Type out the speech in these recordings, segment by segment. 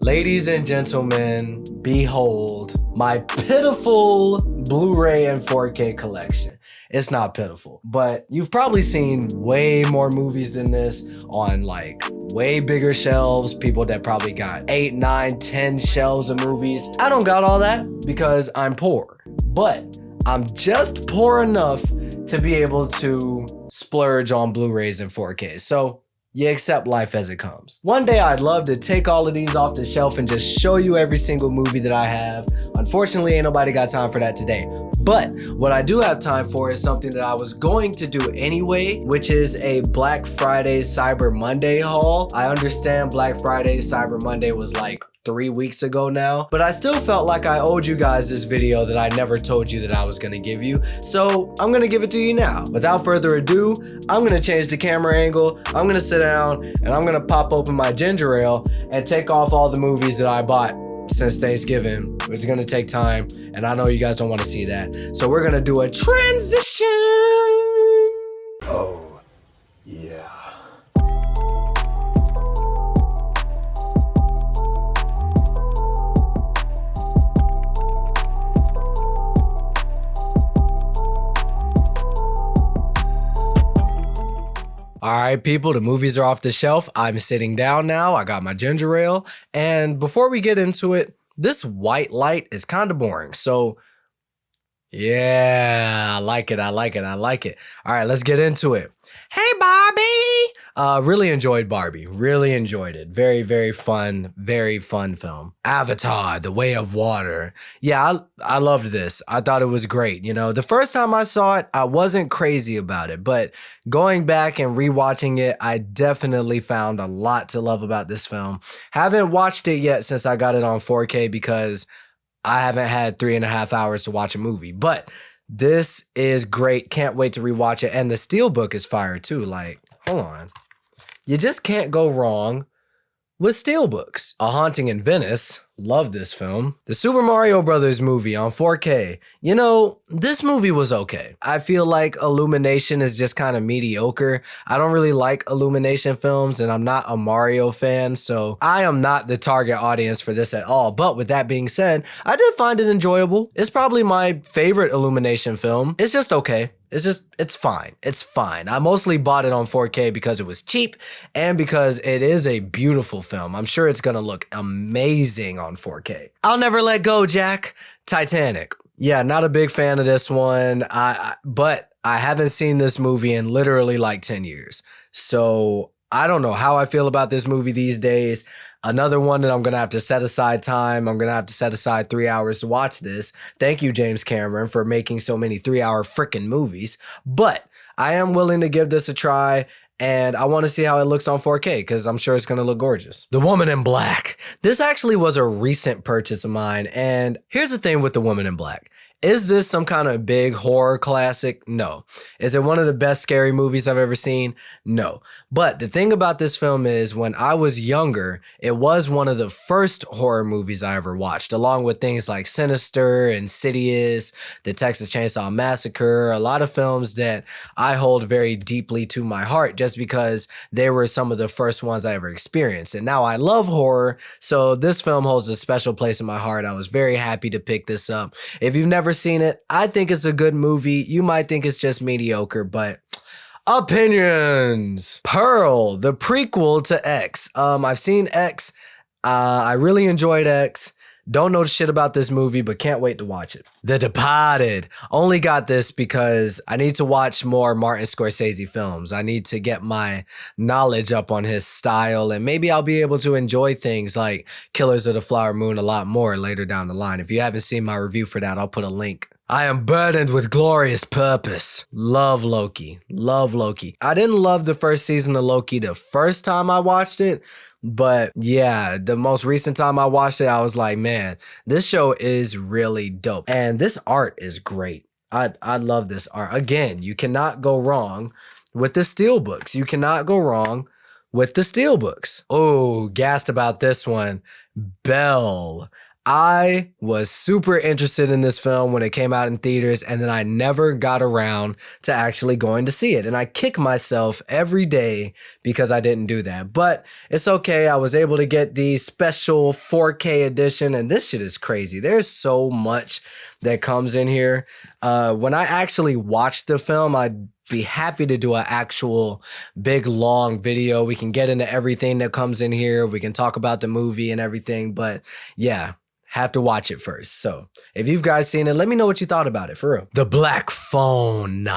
Ladies and gentlemen, behold my pitiful Blu-ray and 4K collection. It's not pitiful, but you've probably seen way more movies than this on like way bigger shelves. People that probably got 8, 9, 10 shelves of movies. I don't got all that because I'm poor, but I'm just poor enough to be able to splurge on Blu-rays and 4Ks. So you accept life as it comes. One day I'd love to take all of these off the shelf and just show you every single movie that I have. Unfortunately, ain't nobody got time for that today. But what I do have time for is something that I was going to do anyway, which is a Black Friday Cyber Monday haul. I understand Black Friday Cyber Monday was like 3 weeks ago now, but I still felt like I owed you guys this video that I never told you that I was gonna give you, so I'm gonna give it to you now. Without further ado, I'm gonna change the camera angle, I'm gonna sit down, and I'm gonna pop open my ginger ale and take off all the movies that I bought since Thanksgiving, which is gonna take time, and I know you guys don't wanna see that. So we're gonna do a transition. Oh, yeah. All right, people, the movies are off the shelf. I'm sitting down now. I got my ginger ale. And before we get into it, this white light is kind of boring. So yeah, I like it. All right, let's get into it. Hey, Barbie. Really enjoyed Barbie. Really enjoyed it. Very, very fun film. Avatar, The Way of Water. Yeah, I loved this. I thought it was great. You know, the first time I saw it, I wasn't crazy about it, but going back and rewatching it, I definitely found a lot to love about this film. Haven't watched it yet since I got it on 4K because I haven't had 3.5 hours to watch a movie, but this is great. Can't wait to rewatch it. And the Steelbook is fire too. Like, hold on. You just can't go wrong with Steelbooks. A Haunting in Venice. Love this film. The Super Mario Brothers movie on 4K. You know, this movie was okay. I feel like Illumination is just kind of mediocre. I don't really like Illumination films, and I'm not a Mario fan, so I am not the target audience for this at all. But with that being said, I did find it enjoyable. It's probably my favorite Illumination film. It's just okay. It's fine. It's fine. I mostly bought it on 4K because it was cheap and because it is a beautiful film. I'm sure it's gonna look amazing on 4K. I'll Never Let Go, Jack. Titanic. Yeah, not a big fan of this one. But I haven't seen this movie in literally like 10 years. So I don't know how I feel about this movie these days. Another one that I'm going to have to set aside time. I'm going to have to set aside 3 hours to watch this. Thank you, James Cameron, for making so many 3-hour freaking movies. But I am willing to give this a try, and I want to see how it looks on 4K because I'm sure it's going to look gorgeous. The Woman in Black. This actually was a recent purchase of mine, and here's the thing with The Woman in Black. Is this some kind of big horror classic? No. Is it one of the best scary movies I've ever seen? No. But the thing about this film is when I was younger, it was one of the first horror movies I ever watched, along with things like Sinister, Insidious, The Texas Chainsaw Massacre, a lot of films that I hold very deeply to my heart just because they were some of the first ones I ever experienced. And now I love horror, so this film holds a special place in my heart. I was very happy to pick this up. If you've never seen it, I think it's a good movie. You might think it's just mediocre, but opinions. Pearl, the prequel to X. I've seen X. I really enjoyed X. Don't know shit about this movie, but can't wait to watch it. The Departed. Only got this because I need to watch more Martin Scorsese films. I need to get my knowledge up on his style, and maybe I'll be able to enjoy things like Killers of the Flower Moon a lot more later down the line. If you haven't seen my review for that, I'll put a link. I am burdened with glorious purpose. Love Loki. Love Loki. I didn't love the first season of Loki the first time I watched it, but yeah, the most recent time I watched it, I was like, man, this show is really dope. And this art is great. I love this art. Again, you cannot go wrong with the Steelbooks. You cannot go wrong with the Steelbooks. Oh, gassed about this one. Belle. I was super interested in this film when it came out in theaters, and then I never got around to actually going to see it. And I kick myself every day because I didn't do that. But it's okay. I was able to get the special 4K edition, and this shit is crazy. There's so much that comes in here. When I actually watched the film, I'd be happy to do an actual big long video. We can get into everything that comes in here. We can talk about the movie and everything, but yeah, have to watch it first. So if you guys seen it, let me know what you thought about it, for real. The Black Phone.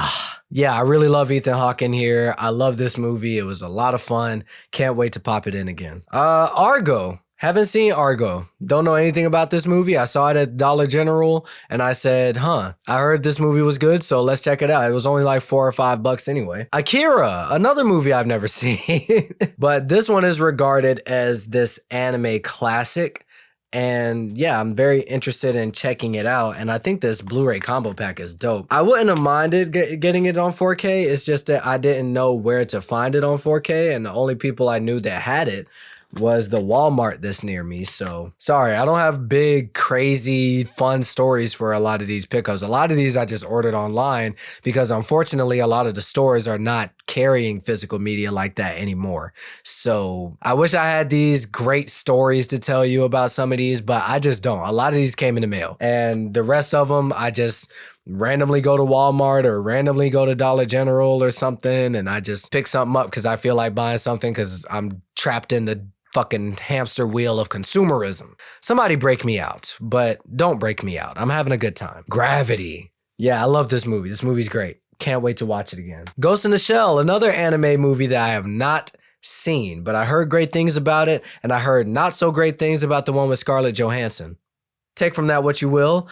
Yeah, I really love Ethan Hawke in here. I love this movie. It was a lot of fun. Can't wait to pop it in again. Argo. Haven't seen Argo. Don't know anything about this movie. I saw it at Dollar General and I said, I heard this movie was good, so let's check it out. It was only like $4 or $5 anyway. Akira, another movie I've never seen. But this one is regarded as this anime classic. And yeah, I'm very interested in checking it out. And I think this Blu-ray combo pack is dope. I wouldn't have minded getting it on 4K. It's just that I didn't know where to find it on 4K. And the only people I knew that had it was the Walmart that's near me. So sorry, I don't have big, crazy, fun stories for a lot of these pickups. A lot of these I just ordered online because unfortunately a lot of the stores are not carrying physical media like that anymore. So I wish I had these great stories to tell you about some of these, but I just don't. A lot of these came in the mail, and the rest of them I just randomly go to Walmart or randomly go to Dollar General or something, and I just pick something up because I feel like buying something because I'm trapped in the fucking hamster wheel of consumerism. Somebody break me out, but don't break me out. I'm having a good time. Gravity. Yeah, I love this movie. This movie's great. Can't wait to watch it again. Ghost in the Shell, another anime movie that I have not seen, but I heard great things about it, and I heard not so great things about the one with Scarlett Johansson. Take from that what you will.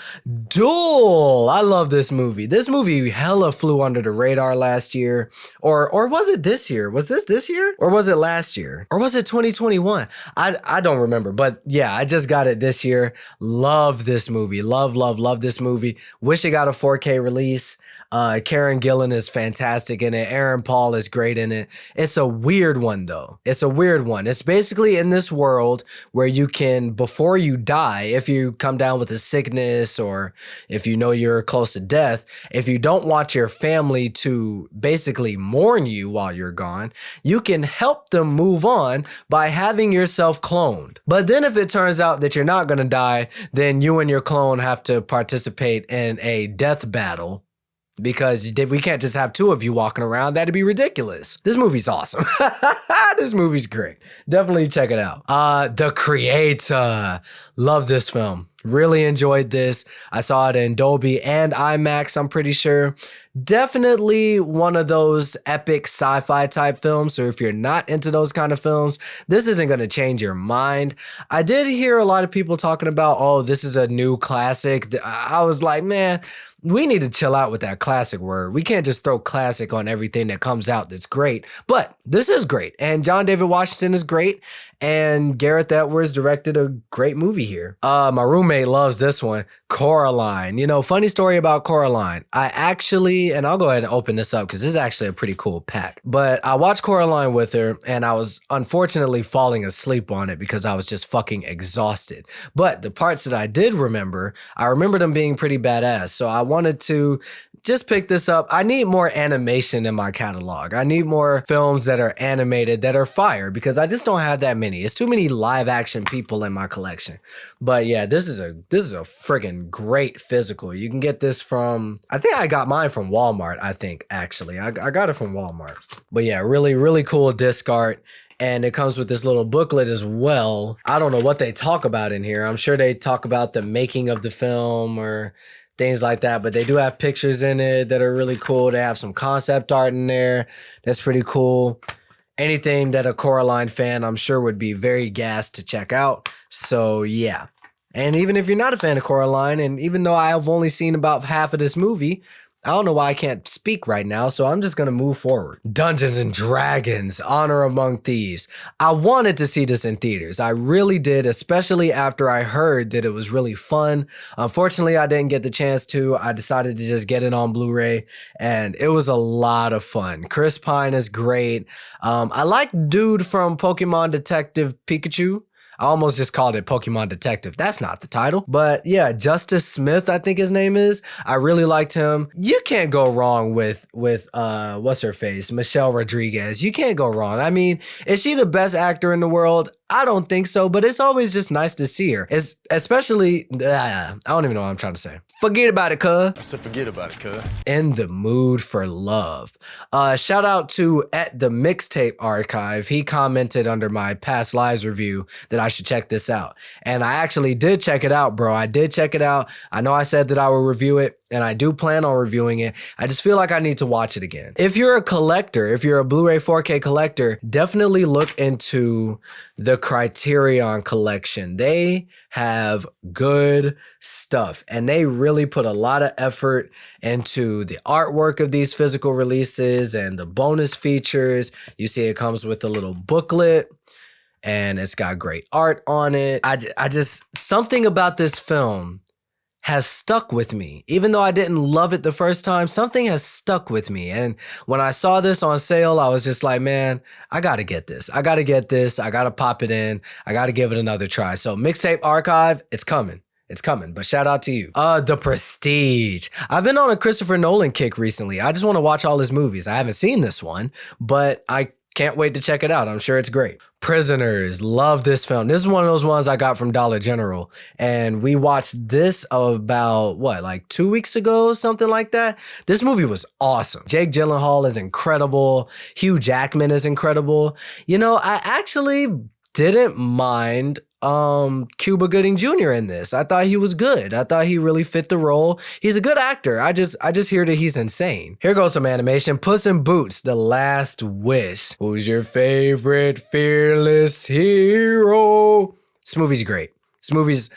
Duel. I love this movie. This movie hella flew under the radar last year. Or was it this year? Was this year? Or was it last year? Or was it 2021? I don't remember. But yeah, I just got it this year. Love this movie. Love this movie. Wish it got a 4K release. Karen Gillan is fantastic in it. Aaron Paul is great in it. It's a weird one though. It's a weird one. It's basically in this world where you can, before you die, if you come down with a sickness or if you know you're close to death, if you don't want your family to basically mourn you while you're gone, you can help them move on by having yourself cloned. But then if it turns out that you're not going to die, then you and your clone have to participate in a death battle, because we can't just have two of you walking around. That'd be ridiculous. This movie's awesome. This movie's great. Definitely check it out. The Creator. Love this film. Really enjoyed this. I saw it in Dolby and IMAX, I'm pretty sure. Definitely one of those epic sci-fi type films. So if you're not into those kind of films, this isn't going to change your mind. I did hear a lot of people talking about, oh, this is a new classic. I was like, man, we need to chill out with that classic word. We can't just throw classic on everything that comes out that's great. But this is great. And John David Washington is great. And Gareth Edwards directed a great movie here. My roommate loves this one, Coraline. You know, funny story about Coraline. I actually, and I'll go ahead and open this up because this is actually a pretty cool pack. But I watched Coraline with her and I was unfortunately falling asleep on it because I was just fucking exhausted. But the parts that I did remember, I remember them being pretty badass. So I wanted to just pick this up. I need more animation in my catalog. I need more films that are animated that are fire because I just don't have that many. It's too many live action people in my collection. But yeah, this is a friggin' great physical. You can get this from, I think I got mine from Walmart, I think, actually. I got it from Walmart. But yeah, really cool disc art. And it comes with this little booklet as well. I don't know what they talk about in here. I'm sure they talk about the making of the film or things like that, but they do have pictures in it that are really cool. They have some concept art in there. That's pretty cool. Anything that a Coraline fan, I'm sure, would be very gassed to check out. So yeah. And even if you're not a fan of Coraline, and even though I have only seen about half of this movie, I don't know why I can't speak right now, so I'm just going to move forward. Dungeons and Dragons, Honor Among Thieves. I wanted to see this in theaters. I really did, especially after I heard that it was really fun. Unfortunately, I didn't get the chance to. I decided to just get it on Blu-ray, and it was a lot of fun. Chris Pine is great. I like dude from Pokemon Detective Pikachu. I almost just called it Pokemon Detective. That's not the title. But yeah, Justice Smith, I think his name is. I really liked him. You can't go wrong with what's her face? Michelle Rodriguez. You can't go wrong. I mean, is she the best actor in the world? I don't think so, but it's always just nice to see her. It's especially, I don't even know what I'm trying to say. Forget about it, cuz. I said forget about it, cuz. In the mood for love. Shout out to at the Mixtape Archive. He commented under my past lives review that I should check this out. And I actually did check it out, bro. I did check it out. I know I said that I would review it, and I do plan on reviewing it. I just feel like I need to watch it again. If you're a collector, if you're a Blu-ray 4K collector, definitely look into the Criterion collection. They have good stuff, and they really put a lot of effort into the artwork of these physical releases and the bonus features. You see it comes with a little booklet, and it's got great art on it. I just, something about this film has stuck with me. Even though I didn't love it the first time, something has stuck with me. And when I saw this on sale, I was just like, man, I gotta get this. I gotta get this. I gotta pop it in. I gotta give it another try. So Mixtape Archive, it's coming. It's coming, but shout out to you. The Prestige. I've been on a Christopher Nolan kick recently. I just want to watch all his movies. I haven't seen this one, but I can't wait to check it out. I'm sure it's great. Prisoners. Love this film. This is one of those ones I got from Dollar General. And we watched this about, what, like 2 weeks ago? Something like that. This movie was awesome. Jake Gyllenhaal is incredible. Hugh Jackman is incredible. You know, I actually didn't mind Cuba Gooding Jr. in this. I thought he was good. I thought he really fit the role. He's a good actor. I just hear that he's insane. Here goes some animation. Puss in Boots, The Last Wish. Who's your favorite fearless hero? This movie's great. This movie's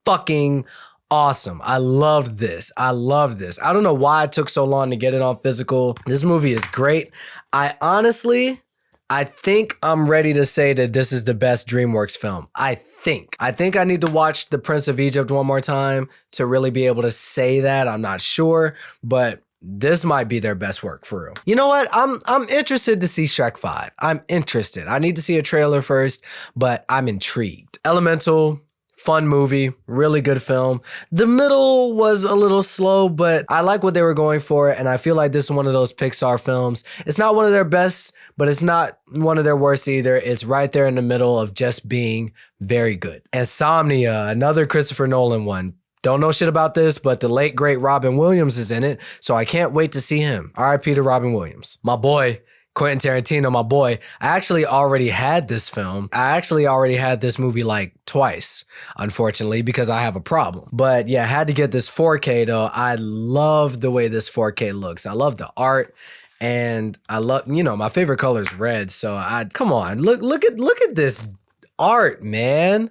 fucking awesome. I loved this. I love this. I don't know why it took so long to get it on physical. This movie is great. I think I'm ready to say that this is the best DreamWorks film. I think I need to watch The Prince of Egypt one more time to really be able to say that. I'm not sure, but this might be their best work for real. You know what? I'm interested to see Shrek 5. I'm interested. I need to see a trailer first, but I'm intrigued. Elemental. Fun movie, really good film. The middle was a little slow, but I like what they were going for, and I feel like this is one of those Pixar films. It's not one of their best, but it's not one of their worst either. It's right there in the middle of just being very good. Insomnia, another Christopher Nolan one. Don't know shit about this, but the late, great Robin Williams is in it, so I can't wait to see him. RIP to Robin Williams. My boy, Quentin Tarantino, my boy. I actually already had this film. I actually already had this movie like twice, unfortunately, because I have a problem. But yeah, I had to get this 4K though. I love the way this 4K looks. I love the art, and I love, you know, my favorite color is red. So come on, look at this art, man.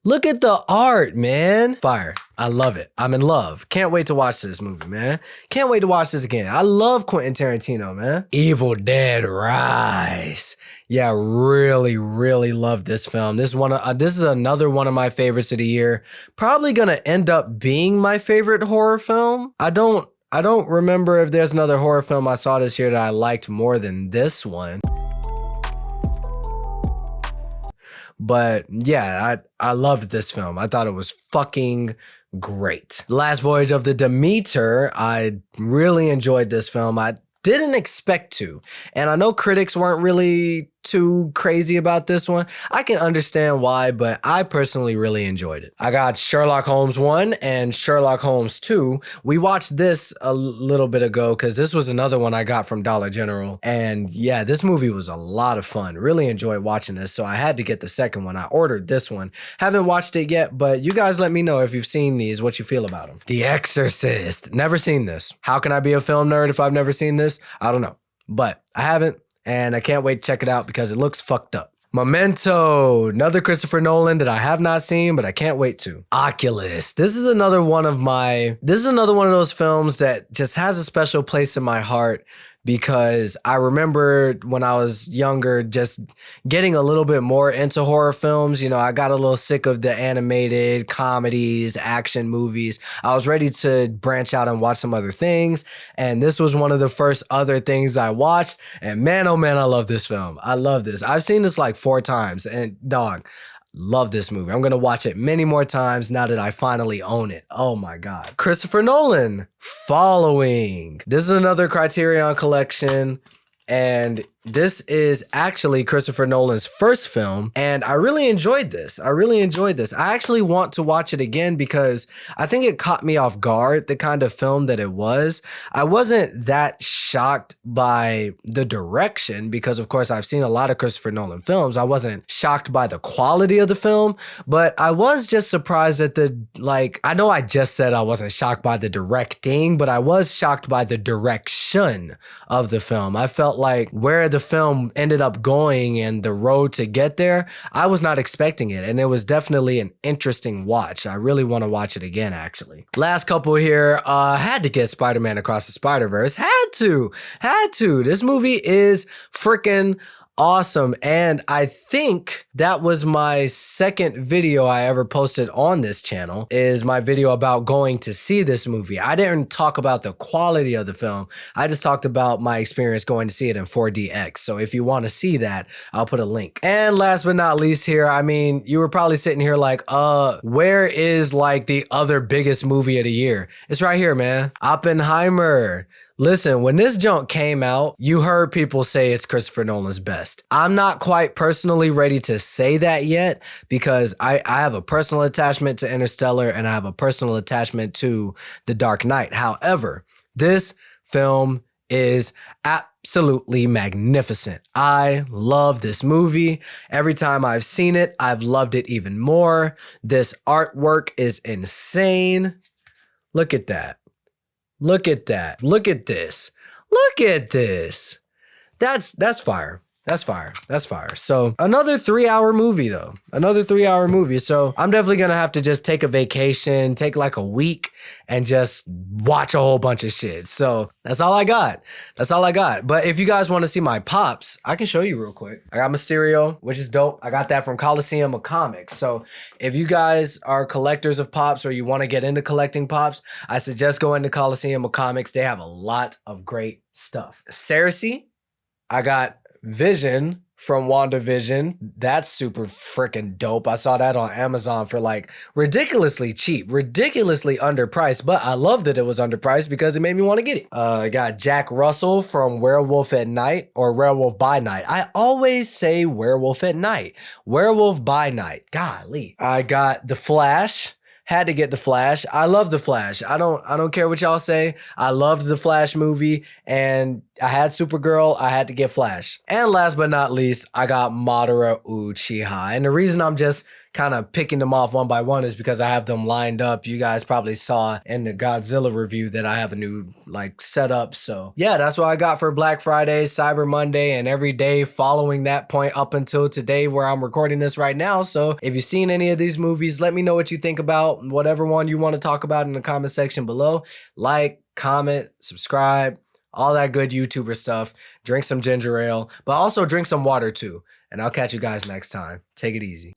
Look at the art, man. Fire. I love it. I'm in love. Can't wait to watch this movie, man. Can't wait to watch this again. I love Quentin Tarantino, man. Evil Dead Rise. Yeah, really, really love this film. This is another one of my favorites of the year. Probably gonna end up being my favorite horror film. I don't remember if there's another horror film I saw this year that I liked more than this one. But yeah, I loved this film. I thought it was fucking great. Last Voyage of the Demeter. I really enjoyed this film. I didn't expect to. And I know critics weren't really too crazy about this one. I can understand why, but I personally really enjoyed it. I got Sherlock Holmes 1 and Sherlock Holmes 2. We watched this a little bit ago because this was another one I got from Dollar General. And yeah, this movie was a lot of fun. Really enjoyed watching this, so I had to get the second one. I ordered this one. Haven't watched it yet, but you guys let me know if you've seen these, what you feel about them. The Exorcist. Never seen this. How can I be a film nerd if I've never seen this? I don't know, but I haven't. And I can't wait to check it out because it looks fucked up. Memento, another Christopher Nolan that I have not seen, but I can't wait to. Oculus. This is another one of those films that just has a special place in my heart because I remember when I was younger just getting a little bit more into horror films. You know, I got a little sick of the animated comedies, action movies. I was ready to branch out and watch some other things. And this was one of the first other things I watched. And man, oh man, I love this film. I love this. I've seen this like 4 times. And dog, Love this movie. I'm going to watch it many more times now that I finally own it. Oh my God. Christopher Nolan, Following. This is another Criterion collection. And this is actually Christopher Nolan's first film, and I really enjoyed this. I actually want to watch it again because I think it caught me off guard, the kind of film that it was. I wasn't that shocked by the direction because, of course, I've seen a lot of Christopher Nolan films. I wasn't shocked by the quality of the film, but I was just surprised at I know I just said I wasn't shocked by the directing, but I was shocked by the direction of the film. I felt like where the film ended up going and the road to get there, I was not expecting it. And it was definitely an interesting watch. I really want to watch it again, actually. Last couple here, had to get Spider-Man Across the Spider-Verse. Had to. This movie is freaking awesome. And I think that was my second video I ever posted on this channel, is my video about going to see this movie. I didn't talk about the quality of the film. I just talked about my experience going to see it in 4DX. So if you want to see that, I'll put a link. And last but not least here, I mean, you were probably sitting here like, where is like the other biggest movie of the year? It's right here, man. Oppenheimer. Listen, when this junk came out, you heard people say it's Christopher Nolan's best. I'm not quite personally ready to say that yet because I have a personal attachment to Interstellar and I have a personal attachment to The Dark Knight. However, this film is absolutely magnificent. I love this movie. Every time I've seen it, I've loved it even more. This artwork is insane. Look at that. Look at that. Look at this. Look at this. That's fire. That's fire. That's fire. So another 3-hour movie though. Another 3-hour movie. So I'm definitely going to have to just take a vacation, take like a week and just watch a whole bunch of shit. So that's all I got. That's all I got. But if you guys want to see my pops, I can show you real quick. I got Mysterio, which is dope. I got that from Coliseum of Comics. So if you guys are collectors of pops or you want to get into collecting pops, I suggest going to Coliseum of Comics. They have a lot of great stuff. Cersei, I got Vision from WandaVision. That's super freaking dope. I saw that on Amazon for like ridiculously cheap, ridiculously underpriced, but I love that it was underpriced because it made me want to get it. I got Jack Russell from Werewolf at Night or Werewolf by Night. I always say Werewolf at Night. Werewolf by Night. Golly. I got The Flash. Had to get The Flash. I love The Flash. I don't care what y'all say. I loved the Flash movie and I had Supergirl. I had to get Flash. And last but not least, I got Madara Uchiha. And the reason I'm just kind of picking them off one by one is because I have them lined up. You guys probably saw in the Godzilla review that I have a new like setup. So yeah, that's what I got for Black Friday, Cyber Monday, and every day following that point up until today where I'm recording this right now. So if you've seen any of these movies, let me know what you think about whatever one you want to talk about in the comment section below. Like, comment, subscribe, all that good YouTuber stuff. Drink some ginger ale, but also drink some water too. And I'll catch you guys next time. Take it easy.